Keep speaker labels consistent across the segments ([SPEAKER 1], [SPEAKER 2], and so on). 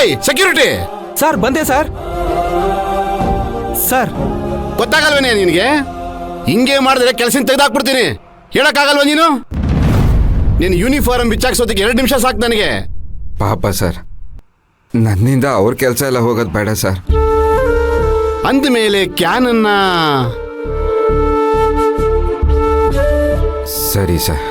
[SPEAKER 1] ಏಯ್ security
[SPEAKER 2] sir ಬಂದೆ sir. Sir
[SPEAKER 1] ಗೊತ್ತಾಗಲ್ವೇನೆ ನಿನಗೆ? ಹಿಂಗೆ ಮಾಡಿದ್ರೆ ಕೆಲಸ ತೆಗೆದಾಕ್ಬಿಡ್ತೀನಿ. ಹೇಳಕ್ಕಾಗಲ್ವ ನೀನು? ನೀನು ಯೂನಿಫಾರ್ಮ್ ಬಿಚ್ಚಾಕ್ಸೋದಕ್ಕೆ 2 ನಿಮಿಷ ಸಾಕು ನನಗೆ.
[SPEAKER 3] ಪಾಪ ಸರ್, ನನ್ನಿಂದ ಅವ್ರ ಕೆಲಸ ಎಲ್ಲ ಹೋಗೋದು ಬೇಡ ಸರ್.
[SPEAKER 1] ಅಂದಮೇಲೆ ಕ್ಯಾನನ್ನ
[SPEAKER 3] ಸರಿ ಸರ್.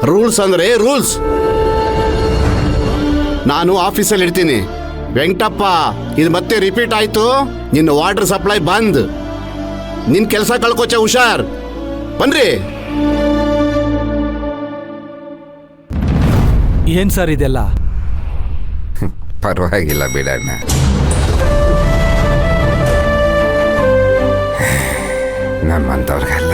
[SPEAKER 1] ರೂಲ್ಸ್ ಅಂದ್ರೆ ರೂಲ್ಸ್. ನಾನು ಆಫೀಸಲ್ಲಿ ಇರ್ತೀನಿ. ವೆಂಕಟಪ್ಪ, ಇದು ಮತ್ತೆ ರಿಪೀಟ್ ಆಯ್ತು, ನಿನ್ನ ವಾಟರ್ ಸಪ್ಲೈ ಬಂದ್. ನಿನ್ ಕೆಲಸ ಕಳ್ಕೊಚ್ಚ, ಹುಷಾರ್. ಬನ್ರಿ.
[SPEAKER 2] ಏನ್ ಸರ್ ಇದೆಲ್ಲ?
[SPEAKER 3] ಪರವಾಗಿಲ್ಲ ಬಿಡಣ್ಣ. ನಮ್ಮಂಥವ್ರಿಗಲ್ಲ.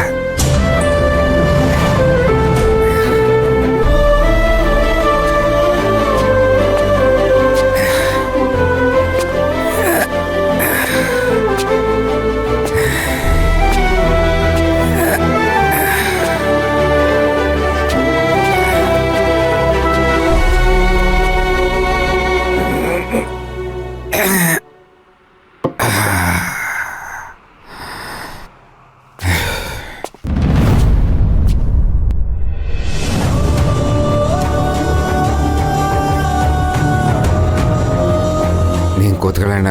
[SPEAKER 3] ನೀನು ಕೂತ್ಕೊಳ್ಳೋಣ.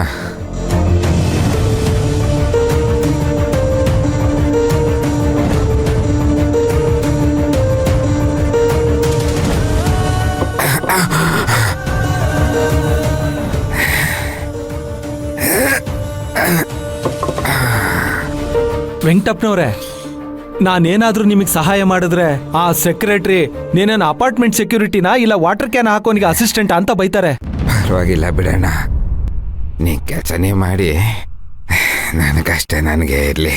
[SPEAKER 2] ವೆಂಕಟಪ್ಪನವ್ರೆ, ನಾನೇನಾದ್ರೂ ನಿಮಗೆ ಸಹಾಯ ಮಾಡಿದ್ರೆ ಆ ಸೆಕ್ರೆಟರಿ ನೀನೇನು ಅಪಾರ್ಟ್ಮೆಂಟ್ ಸೆಕ್ಯೂರಿಟಿನಾ ಇಲ್ಲ ವಾಟರ್ ಕ್ಯಾನ್ ಹಾಕೋನಿಗೆ ಅಸಿಸ್ಟೆಂಟ್ ಅಂತ ಬೈತಾರೆ.
[SPEAKER 3] ಪರವಾಗಿಲ್ಲ ಬಿಡೋಣ, ನೀ ಕೆಲಸನೇ ಮಾಡಿ ನನಗಷ್ಟೇ ನನಗೆ ಇರಲಿ.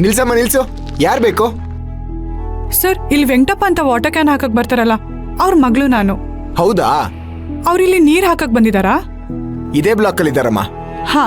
[SPEAKER 4] ನಿಲ್ಸಮ್ಮ, ನಿಲ್ಸು. ಯಾರು ಬೇಕು?
[SPEAKER 5] ಸರ್, ಇಲ್ಲಿ ವೆಂಕಟಪ್ಪ ಅಂತ ವಾಟರ್ ಕ್ಯಾನ್ ಹಾಕಕ್ ಬರ್ತಾರಲ್ಲ, ಅವ್ರ ಮಗಳು ನಾನು.
[SPEAKER 4] ಹೌದಾ?
[SPEAKER 5] ಅವ್ರಿಲ್ಲಿ ನೀರ್ ಹಾಕಕ್ ಬಂದಿದಾರಾ?
[SPEAKER 4] ಇದೇ ಬ್ಲಾಕ್ ಅಲ್ಲಿ ಇದ್ದಾರಮ್ಮ.
[SPEAKER 5] ಹಾ.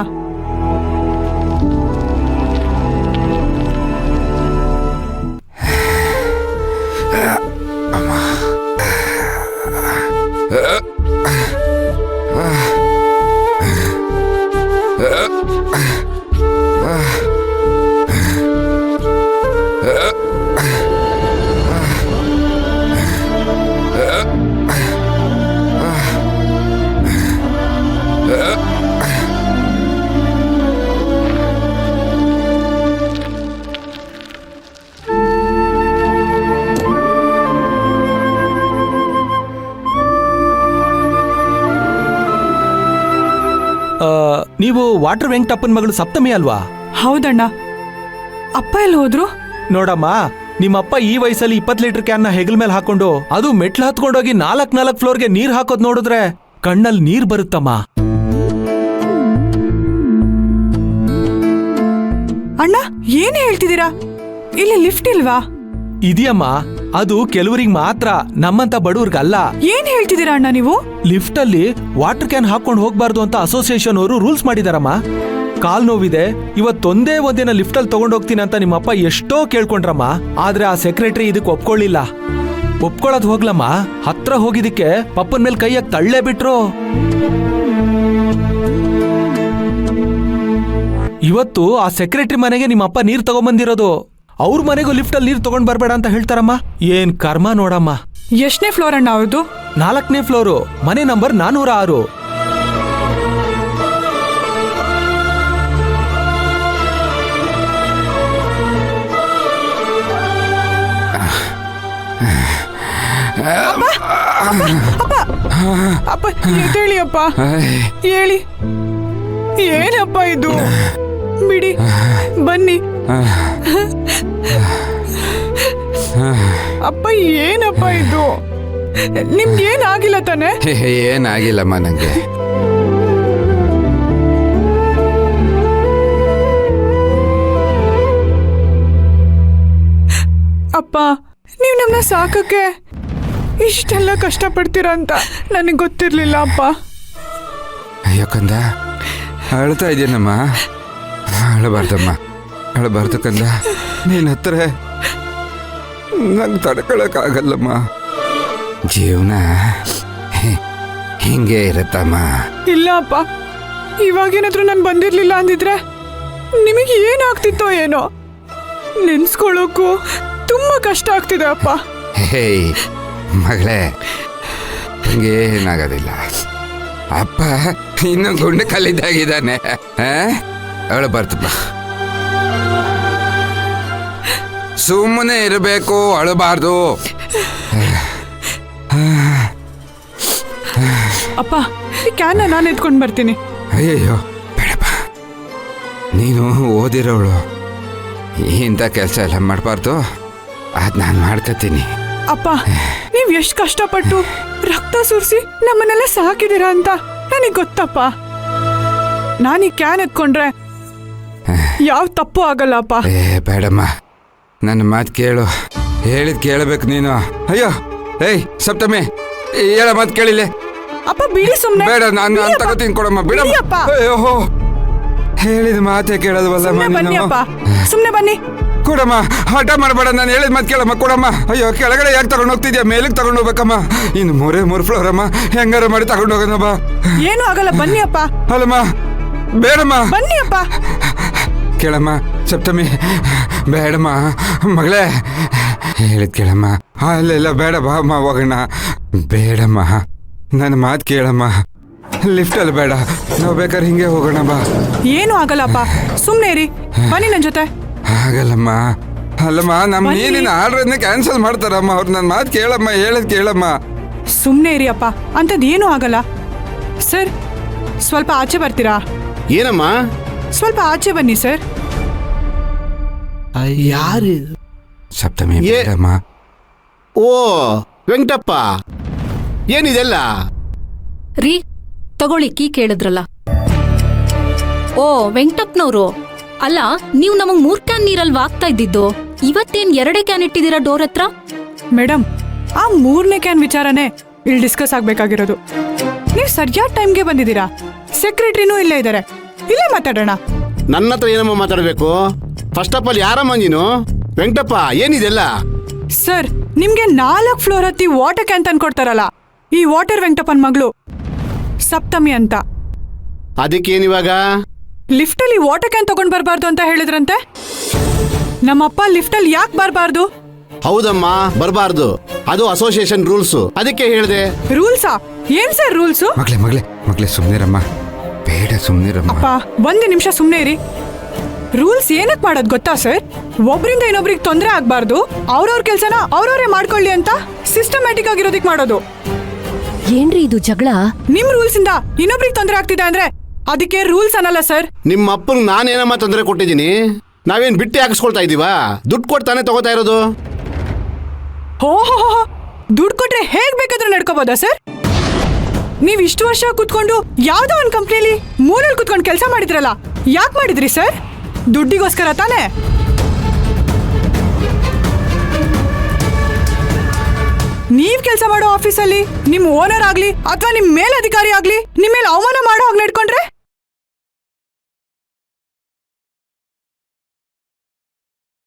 [SPEAKER 2] ನೀವು ವಾಟರ್ ವೆಂಕಟಪ್ಪನ ಮಗಳು ಸಪ್ತಮಿ ಅಲ್ವಾ?
[SPEAKER 5] ಹೌದಣ್ಣ. ಅಪ್ಪ ಎಲ್ಲಿ ಹೋದ್ರು?
[SPEAKER 2] ನೋಡಮ್ಮ, ನಿಮ್ಮಪ್ಪ ಈ ವಯಸ್ಸಲ್ಲಿ 20 ಲೀಟರ್ ಕ್ಯಾನ್ನ ಹೆಗಲ್ ಮೇಲೆ ಹಾಕೊಂಡು ಅದು ಮೆಟ್ಲು ಹತ್ಕೊಂಡೋಗಿ 4 ಫ್ಲೋರ್ಗೆ ನೀರ್ ಹಾಕೋದ್ ನೋಡಿದ್ರೆ ಕಣ್ಣಲ್ಲಿ ನೀರ್ ಬರುತ್ತಮ್ಮ.
[SPEAKER 5] ಅಣ್ಣ, ಏನ್ ಹೇಳ್ತಿದ್ದೀರಾ? ಇಲ್ಲಿ ಲಿಫ್ಟ್ ಇಲ್ವಾ?
[SPEAKER 2] ಇದೆಯಮ್ಮ, ಅದು ಕೆಲವರಿಗೆ ಮಾತ್ರ, ನಮ್ಮಂತ ಬಡವ್ರಿಗಲ್ಲ.
[SPEAKER 5] ಏನ್ ಹೇಳ್ತಿದ್ದೀರಾ ಅಣ್ಣ ನೀವು?
[SPEAKER 2] ಲಿಫ್ಟ್ ಅಲ್ಲಿ ವಾಟರ್ ಕ್ಯಾನ್ ಹಾಕೊಂಡು ಹೋಗ್ಬಾರ್ದು ಅಂತ ಅಸೋಸಿಯೇಷನ್ ಅವರು ರೂಲ್ಸ್ ಮಾಡಿದಾರಮ್ಮ. ಕಾಲ್ ನೋವಿದೆ, ಇವತ್ತೊಂದೇ ಒಂದಿನ ಲಿಫ್ಟ್ ಅಲ್ಲಿ ತಗೊಂಡೋಗ್ತೀನಿ ಅಂತ ನಿಮ್ಮಪ್ಪ ಎಷ್ಟೋ ಕೇಳ್ಕೊಂಡ್ರಮ್ಮ. ಆದ್ರೆ ಆ ಸೆಕ್ರೆಟರಿ ಇದಕ್ಕೆ ಒಪ್ಕೊಳ್ಳಿಲ್ಲ. ಒಪ್ಕೊಳ್ಳೋದ್ ಹೋಗ್ಲಮ್ಮ, ಹತ್ರ ಹೋಗಿದ್ದಕ್ಕೆ ಪಪ್ಪನ ಮೇಲೆ ಕೈಯಾಗ ತಳ್ಳೇ ಬಿಟ್ರು. ಇವತ್ತು ಆ ಸೆಕ್ರೆಟರಿ ಮನೆಗೆ ನಿಮ್ಮಪ್ಪ ನೀರ್ ತಗೊಂಬಂದಿರೋದು. ಅವ್ರ ಮನೆಗೂ ಲಿಫ್ಟ್ ಅಲ್ಲಿ ನೀರ್ ತಗೊಂಡ್ ಬರ್ಬೇಡ ಅಂತ ಹೇಳ್ತಾರಮ್ಮ. ಏನ್ ಕರ್ಮ ನೋಡಮ್ಮ.
[SPEAKER 5] ಎಷ್ಟನೇ ಫ್ಲೋರ್ ಅಣ್ಣ ಅವ್ರದ್ದು?
[SPEAKER 2] 4ನೇ ಫ್ಲೋರು, ಮನೆ ನಂಬರ್ 406.
[SPEAKER 5] ಅಪ್ಪ ಅಪ್ಪ ಎದ್ದೇಳಿ ಅಪ್ಪ,
[SPEAKER 3] ಏಯ್,
[SPEAKER 5] ಹೇಳಿ. ಏನಪ್ಪ ಇದು? ಬಿಡಿ, ಬನ್ನಿ. ಅಪ್ಪ ಏನಪ್ಪ ಇದು? ನಿಮ್ಗೇನಾಗಿಲ್ಲ ತಾನೆ?
[SPEAKER 3] ಏನಾಗಿಲ್ಲಮ್ಮ ನಂಗೆ.
[SPEAKER 5] ಅಪ್ಪ, ನೀವು ನಮ್ಮನ್ನ ಸಾಕಕ್ಕೆ ಇಷ್ಟೆಲ್ಲ ಕಷ್ಟಪಡ್ತೀರಾ ಅಂತ ನನಗೆ ಗೊತ್ತಿರ್ಲಿಲ್ಲ ಅಪ್ಪ.
[SPEAKER 3] ಅಯ್ಯೋ ಕಂದ, ಅಳ್ತಾ ಇದೆಯೇನಮ್ಮ? ಅಳಬಾರ್ದಮ್ಮ, ಅಳಬಾರ್ದು ಕಂದ. ನೀನ್ ಹತ್ರ ನಂಗೆ ತಡ್ಕೊಳಕ್ಕಾಗಲ್ಲಮ್ಮ. ಜೀವನ ಹಿಂಗೆ ಇರತ್ತಮ್ಮ.
[SPEAKER 5] ಇಲ್ಲ ಅಪ್ಪ, ಇವಾಗೇನಾದ್ರೂ ನಾನು ಬಂದಿರ್ಲಿಲ್ಲ ಅಂದಿದ್ರೆ ನಿಮಗೆ ಏನಾಗ್ತಿತ್ತೋ ಏನೋ. ನೆನ್ಸ್ಕೊಳ್ಳೋಕ್ಕೂ ತುಂಬಾ ಕಷ್ಟ ಆಗ್ತಿದೆ ಅಪ್ಪ.
[SPEAKER 3] ಹೇಯ್ ಮಗಳೇ, ಹಂಗೆ ಏನಾಗೋದಿಲ್ಲ. ಅಪ್ಪ ಇನ್ನು ಗುಂಡು ಕಲ್ಲಿದ್ದಾಗಿದ್ದಾನೆ. ಅಳಬಾರ್ದಪ್ಪ, ಸುಮ್ಮನೆ ಇರಬೇಕು, ಅಳಬಾರ್ದು.
[SPEAKER 5] ಅಪ್ಪ, ಈ ಕ್ಯಾನ್ನ ನಾನು ಎತ್ಕೊಂಡು ಬರ್ತೀನಿ.
[SPEAKER 3] ಅಯ್ಯಯ್ಯೋ ಬೇಡಪ್ಪ, ನೀನು ಓದಿರೋಳು, ಇಂಥ ಕೆಲಸ ಎಲ್ಲ ಮಾಡಬಾರ್ದು. ಅದು ನಾನು ಮಾಡ್ಕೊತೀನಿ.
[SPEAKER 5] ಅಪ್ಪ, ನೀವ್ ಎಷ್ಟು ಕಷ್ಟಪಟ್ಟು ರಕ್ತ ಸುರಿಸಿ ನಮ್ಮನ್ನೆಲ್ಲ ಸಾಕಿದೀರಾ ಅಂತ ನನಗೆ ಗೊತ್ತಪ್ಪ. ನಾನು ಈ ಕ್ಯಾನ್ ಎತ್ಕೊಂಡ್ರೆ ಯಾವ ತಪ್ಪು ಆಗಲ್ಲ ಅಪ್ಪ.
[SPEAKER 3] ಬೇಡಮ್ಮ, ನನ್ನ ಮಾತು ಕೇಳು. ಹೇಳಿದ್ ಕೇಳಬೇಕು ನೀನು. ಅಯ್ಯೋ ಏಯ್ ಸಪ್ತಮಿ, ಹೇಳ ಮಾತು ಕೇಳಿಲ್ಲ.
[SPEAKER 5] ಅಪ್ಪ ಬಿಡಿ ಸುಮ್ನೆ.
[SPEAKER 3] ಬೇಡ, ನಾನು ತಗೋತೀನಿ, ಕೊಡಮ್ಮ, ಬಿಡಮ್ಮ. ಅಯ್ಯೋ, ಹೇಳಿದ ಮಾತೇ ಕೇಳೋದವಲ್ಲಮ್ಮ
[SPEAKER 5] ಬನ್ನಿ
[SPEAKER 3] ನೀನು.
[SPEAKER 5] ಅಪ್ಪ, ಸುಮ್ನೆ ಬನ್ನಿ.
[SPEAKER 3] ಕೊಡಮ್ಮ, ಹಠ ಮಾಡಬೇಡ, ನಾನು ಹೇಳಿದ ಮಾತು ಕೇಳಮ್ಮ, ಕೊಡಮ್ಮ. ಅಯ್ಯೋ, ಕೆಳಗಡೆ ಯಾಕೆ ತಗೊಂಡು ಹೋಗ್ತಿದ್ಯಾ? ಮೇಲಕ್ಕೆ ತಗೊಂಡು ಹೋಗ್ಬೇಕಮ್ಮ. ಇನ್ನು ಮೂರು ಫ್ಲೋರ್ ಅಮ್ಮ, ಹೆಂಗಾರ ಮಾಡಿ ತಗೊಂಡು ಹೋಗೋಣಮ್ಮ.
[SPEAKER 5] ಏನು ಆಗಲ್ಲ, ಬನ್ನಿ ಅಪ್ಪ.
[SPEAKER 3] ಅಲ್ಲಮ್ಮ, ಬೇಡಮ್ಮ,
[SPEAKER 5] ಬನ್ನಿ ಅಪ್ಪ.
[SPEAKER 3] ಕೇಳಮ್ಮ ಸಪ್ತಮಿ, ಬೇಡಮ್ಮ ಮಗಳೇ, ಹೇಳಿದ್ ಕೇಳಮ್ಮ. ಅಲ್ಲೆಲ್ಲ ಬೇಡ, ಬಾ ಅಮ್ಮ ಹೋಗೋಣ. ಬೇಡಮ್ಮ, ನನ್ನ ಮಾತು ಕೇಳಮ್ಮ. ಲಿಫ್ಟಲ್ಲಿ ಬೇಡ, ನಾವು ಬೇಕಾದ್ರೆ ಹಿಂಗೆ ಹೋಗೋಣ ಬಾ.
[SPEAKER 5] ಏನು ಆಗಲ್ಲಪ್ಪ, ಸುಮ್ನೆ ಇರಿ. ಬನ್ನಿ ನನ್ನ ಜೊತೆ.
[SPEAKER 3] ಆಗಲ್ಲಮ್ಮ. ಅಲ್ಲಮ್ಮ, ನಮ್ಮ
[SPEAKER 5] ಬನ್ನಿ.
[SPEAKER 3] ನೀರಿನ ಆರ್ಡ್ರನ್ನ ಕ್ಯಾನ್ಸಲ್ ಮಾಡ್ತಾರಮ್ಮ ಅವ್ರು. ನನ್ನ ಮಾತು ಕೇಳಮ್ಮ, ಹೇಳದ್ ಕೇಳಮ್ಮ.
[SPEAKER 5] ಸುಮ್ನೆ ಇರಿ ಅಪ್ಪ, ಅಂಥದ್ದು ಏನೂ ಆಗಲ್ಲ. ಸರ್, ಸ್ವಲ್ಪ ಆಚೆ ಬರ್ತೀರಾ?
[SPEAKER 1] ಏನಮ್ಮ?
[SPEAKER 5] ಸ್ವಲ್ಪ ಆಚೆ ಬನ್ನಿ ಸರ್.
[SPEAKER 2] ಯಾರು?
[SPEAKER 3] ಸಪ್ತಮಿ
[SPEAKER 1] ಏ-
[SPEAKER 3] ಬೇಡಮ್ಮ.
[SPEAKER 1] ಓ ವೆಂಕಟಪ್ಪ, ಏನಿದೆಲ್ಲ?
[SPEAKER 6] ರೀ, ತಗೊಳ್ಳಿ, ಕೀ ಕೇಳಿದ್ರಲ್ಲ. ಓ ವೆಂಕಟಪ್ಪನವ್ರು, ಅಲ್ಲ ನೀವು ನಮಗ್ 3 ಕ್ಯಾನ್ ನೀರಲ್ಲಿ ಹಾಕ್ತಾ ಇದ್ದಿದ್ದು, ಇವತ್ತೇನ್ 2 ಕ್ಯಾನ್ ಇಟ್ಟಿದ್ದೀರಾ ಡೋರ್ ಹತ್ರ?
[SPEAKER 5] ಮೇಡಮ್, ಆ 3ನೇ ಕ್ಯಾನ್ ವಿಚಾರನೇ ಇಲ್ಲಿ ಡಿಸ್ಕಸ್ ಆಗ್ಬೇಕಾಗಿರೋದು. ನೀವು ಸರಿಯಾದ ಟೈಮ್ಗೆ ಬಂದಿದ್ದೀರಾ. ಸೆಕ್ರೆಟರಿನೂ ಇಲ್ಲೇ ಇದ್ದಾರೆ, ಇಲ್ಲೇ ಮಾತಾಡೋಣ.
[SPEAKER 1] ನನ್ನ ಹತ್ರ ಏನಮ್ಮ ಮಾತಾಡಬೇಕು? ಫಸ್ಟ್ ಆಫ್ ಆಲ್ ಯಾರಮ್ಮ ನೀನು? ವೆಂಕಟಪ್ಪ, ಏನಿದೆಲ್ಲ?
[SPEAKER 5] ಸರ್, ನಿಮ್ಗೆ 4 ಫ್ಲೋರ್ ಹತ್ತಿ ವಾಟರ್ ಕ್ಯಾನ್ ತಂದ್ಕೊಡ್ತಾರಲ್ಲ, ಈ ವಾಟರ್ ವೆಂಕಟಪ್ಪನ ಮಗಳು ಸಪ್ತಮಿ ಅಂತ.
[SPEAKER 1] ಅದಕ್ಕೇನಿವಾಗ?
[SPEAKER 5] ಲಿಫ್ಟಲ್ಲಿ ವಾಟರ್ ಕ್ಯಾನ್ ತಗೊಂಡ್ ಬರಬಾರ್ದು ಅಂತ ಹೇಳಿದ್ರಂತೆ. ನಮ್ಮಪ್ಪ ಲಿಫ್ಟಲ್ಲಿ ಯಾಕೆ ಬರಬಾರ್ದು?
[SPEAKER 1] ಹೌದಮ್ಮ, ಬರಬಾರ್ದು. ಅದು ಅಸೋಸಿಯೇಷನ್ ರೂಲ್ಸ್, ಅದಕ್ಕೆ ಹೇಳಿದೆ.
[SPEAKER 5] ರೂಲ್ಸಾ? ಏನ್ ಸರ್ ರೂಲ್ಸು?
[SPEAKER 3] ಮಗಳೇ ಸುಮ್ನಿರಮ್ಮ, ಬೇಡ ಸುಮ್ನಿರಮ್ಮ.
[SPEAKER 5] ಅಪ್ಪ, 1 ನಿಮಿಷ ಸುಮ್ನೆ ಇರಿ. ರೂಲ್ಸ್ ಏನಕ್ ಮಾಡೋದು ಗೊತ್ತಾ ಸರ್? ಒಬ್ರಿಂದ ಇನ್ನೊಬ್ರಿಗೆ ತೊಂದರೆ ಆಗ್ಬಾರ್ದು, ಅವ್ರವ್ರ ಕೆಲ್ಸನ ಅವ್ರವ್ರೇ ಮಾಡ್ಕೊಳ್ಳಿ ಅಂತ ಸಿಸ್ಟಮ್ಯಾಟಿಕ್ ಆಗಿರೋದಕ್ ಮಾಡೋದು.
[SPEAKER 6] ಏನ್ರಿ ಇದು ಜಗಳ?
[SPEAKER 5] ನಿಮ್ ರೂಲ್ಸ್ ಇಂದ ಇನ್ನೊಬ್ರಿಗೆ ತೊಂದರೆ ಆಗ್ತಿದೆ ಅಂದ್ರೆ ಅದಕ್ಕೆ ರೂಲ್ಸ್ ಅನ್ನಲ್ಲ ಸರ್.
[SPEAKER 1] ನಿಮ್ಮ ಅಪ್ಪನ ನಾನೇನಮ್ಮ ತೊಂದರೆ ಕೊಟ್ಟಿದ್ದೀನಿ? ನಾವೇನ್ ಬಿಟ್ಟು ಹಾಕಿಸ್ಕೊಳ್ತಾ ಇದೀವಾ? ದುಡ್ಡು ಕೊಡ್ತಾನೆ ತಗೋತಾ ಇರೋದು.
[SPEAKER 5] ಹೋ, ದುಡ್ಡು ಕೊಟ್ರೆ ಹೇಗ್ ಬೇಕಾದ್ರೂ ನಡ್ಕೋಬೋದಾ ಸರ್? ನೀವ್ ಇಷ್ಟು ವರ್ಷ ಕುತ್ಕೊಂಡು ಯಾವ್ದೋ ಒಂದ್ ಕಂಪ್ನಿಲಿ ಮೂರಲ್ಲಿ ಕುತ್ಕೊಂಡು ಕೆಲಸ ಮಾಡಿದ್ರಲ್ಲ, ಯಾಕೆ ಮಾಡಿದ್ರಿ ಸರ್? ದುಡ್ಡಿಗೋಸ್ಕರ ತಾನೇ? ನೀವ್ ಕೆಲಸ ಮಾಡೋ ಆಫೀಸಲ್ಲಿ ನಿಮ್ ಓನರ್ ಆಗ್ಲಿ ಅಥವಾ ನಿಮ್ ಮೇಲಧಿಕಾರಿ ಆಗ್ಲಿ ನಿಮ್ ಮೇಲೆ ಅವಮಾನ ಮಾಡೋ ಹಾಗೆ ನಡ್ಕೊಂಡ್ರೆ